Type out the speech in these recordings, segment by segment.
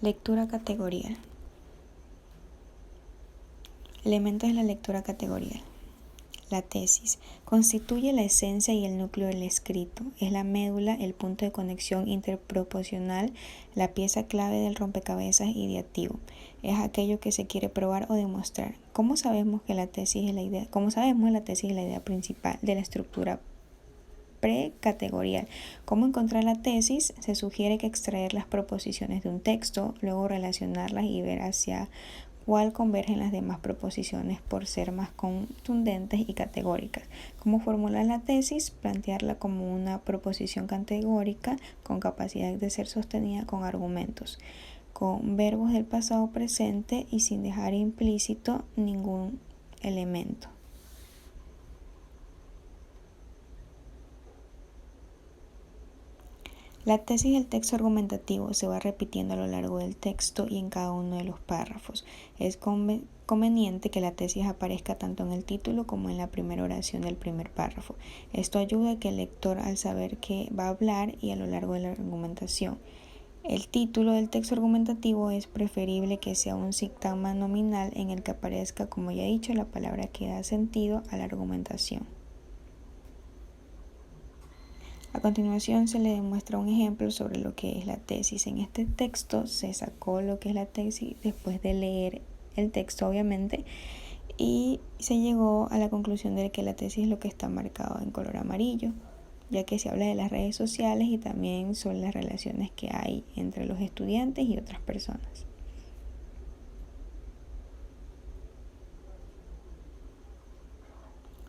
Lectura categorial. Elementos de la lectura categorial. La tesis constituye la esencia y el núcleo del escrito. Es la médula, el punto de conexión interproporcional, la pieza clave del rompecabezas ideativo. Es aquello que se quiere probar o demostrar. ¿Cómo sabemos que la tesis es la idea? Como sabemos, la tesis es la idea principal de la estructura precategorial. ¿Cómo encontrar la tesis? Se sugiere que extraer las proposiciones de un texto, luego relacionarlas y ver hacia cuál convergen las demás proposiciones por ser más contundentes y categóricas. ¿Cómo formular la tesis? Plantearla como una proposición categórica con capacidad de ser sostenida con argumentos, con verbos del pasado presente y sin dejar implícito ningún elemento. La tesis del texto argumentativo se va repitiendo a lo largo del texto y en cada uno de los párrafos. Es conveniente que la tesis aparezca tanto en el título como en la primera oración del primer párrafo. Esto ayuda a que el lector, al saber qué va a hablar y a lo largo de la argumentación. El título del texto argumentativo es preferible que sea un sintagma nominal en el que aparezca, como ya he dicho, la palabra que da sentido a la argumentación. A continuación se le demuestra un ejemplo sobre lo que es la tesis. En este texto se sacó lo que es la tesis después de leer el texto, obviamente, y se llegó a la conclusión de que la tesis es lo que está marcado en color amarillo, ya que se habla de las redes sociales y también sobre las relaciones que hay entre los estudiantes y otras personas.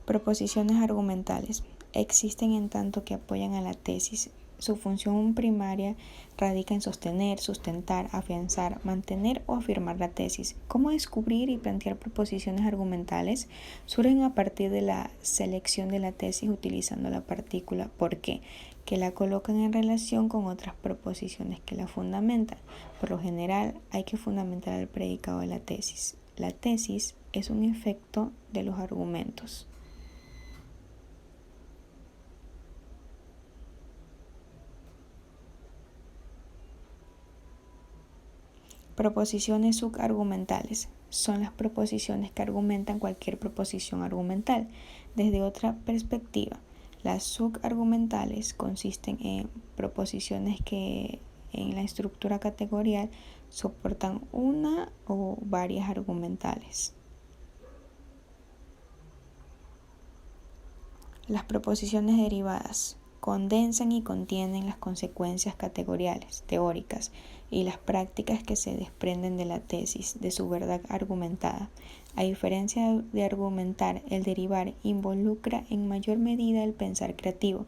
Proposiciones argumentales. Existen en tanto que apoyan a la tesis. Su función primaria radica en sostener, sustentar, afianzar, mantener o afirmar la tesis. ¿Cómo descubrir y plantear proposiciones argumentales? Surgen a partir de la selección de la tesis utilizando la partícula ¿por qué?, que la colocan en relación con otras proposiciones que la fundamentan. Por lo general, hay que fundamentar el predicado de la tesis. La tesis es un efecto de los argumentos. Proposiciones subargumentales. Son las proposiciones que argumentan cualquier proposición argumental. Desde otra perspectiva, las subargumentales consisten en proposiciones que en la estructura categorial soportan una o varias argumentales. Las proposiciones derivadas condensan y contienen las consecuencias categoriales, teóricas y las prácticas que se desprenden de la tesis, de su verdad argumentada. A diferencia de argumentar, el derivar involucra en mayor medida el pensar creativo.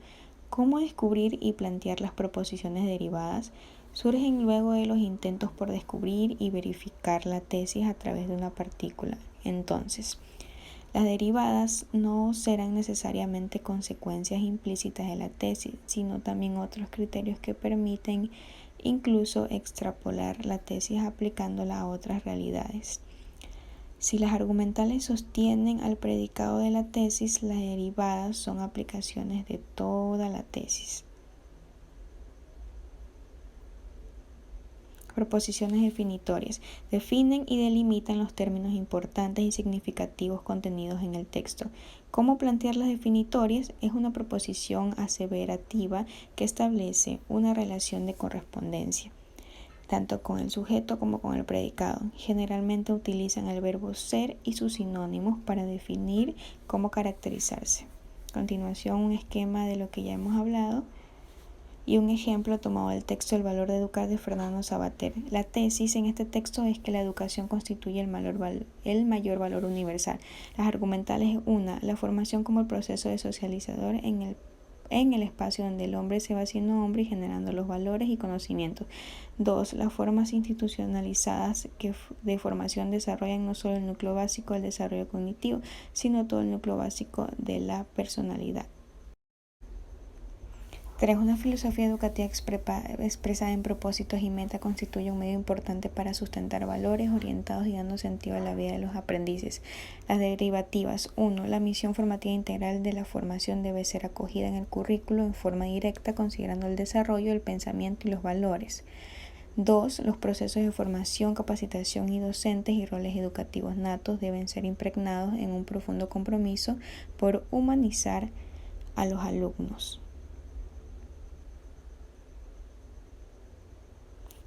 ¿Cómo descubrir y plantear las proposiciones derivadas? Surgen luego de los intentos por descubrir y verificar la tesis a través de una partícula. Entonces, las derivadas no serán necesariamente consecuencias implícitas de la tesis, sino también otros criterios que permiten incluso extrapolar la tesis aplicándola a otras realidades. Si las argumentales sostienen al predicado de la tesis, las derivadas son aplicaciones de toda la tesis. Proposiciones definitorias. Definen y delimitan los términos importantes y significativos contenidos en el texto. ¿Cómo plantear las definitorias? Es una proposición aseverativa que establece una relación de correspondencia, tanto con el sujeto como con el predicado. Generalmente utilizan el verbo ser y sus sinónimos para definir cómo caracterizarse. A continuación, un esquema de lo que ya hemos hablado. Y un ejemplo tomado del texto El valor de educar de Fernando Savater. La tesis en este texto es que la educación constituye el mayor valor universal. Las argumentales: 1. La formación como el proceso de socializador en el espacio donde el hombre se va haciendo hombre y generando los valores y conocimientos. 2. Las formas institucionalizadas de formación desarrollan no solo el núcleo básico del desarrollo cognitivo, sino todo el núcleo básico de la personalidad. 3. Una filosofía educativa expresada en propósitos y meta constituye un medio importante para sustentar valores orientados y dando sentido a la vida de los aprendices. Las derivativas. 1. La misión formativa integral de la formación debe ser acogida en el currículo en forma directa, considerando el desarrollo, el pensamiento y los valores. 2. Los procesos de formación, capacitación y docentes y roles educativos natos deben ser impregnados en un profundo compromiso por humanizar a los alumnos.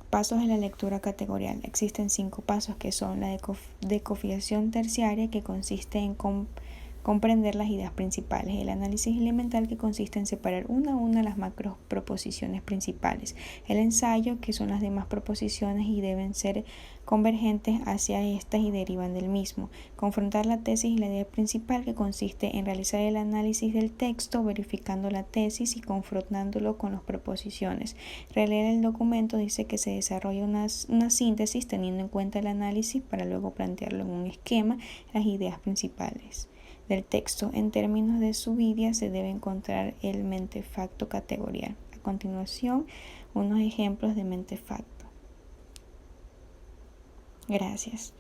Pasos de la lectura categorial. Existen 5 pasos que son la decodificación terciaria, que consiste en comprender las ideas principales, el análisis elemental, que consiste en separar una a una las macro proposiciones principales, el ensayo, que son las demás proposiciones y deben ser convergentes hacia estas y derivan del mismo, confrontar la tesis y la idea principal, que consiste en realizar el análisis del texto, verificando la tesis y confrontándolo con las proposiciones. Releer el documento dice que se desarrolla una síntesis teniendo en cuenta el análisis para luego plantearlo en un esquema, las ideas principales del texto. En términos de subida se debe encontrar el mentefacto categorial. A continuación, unos ejemplos de mentefacto. Gracias.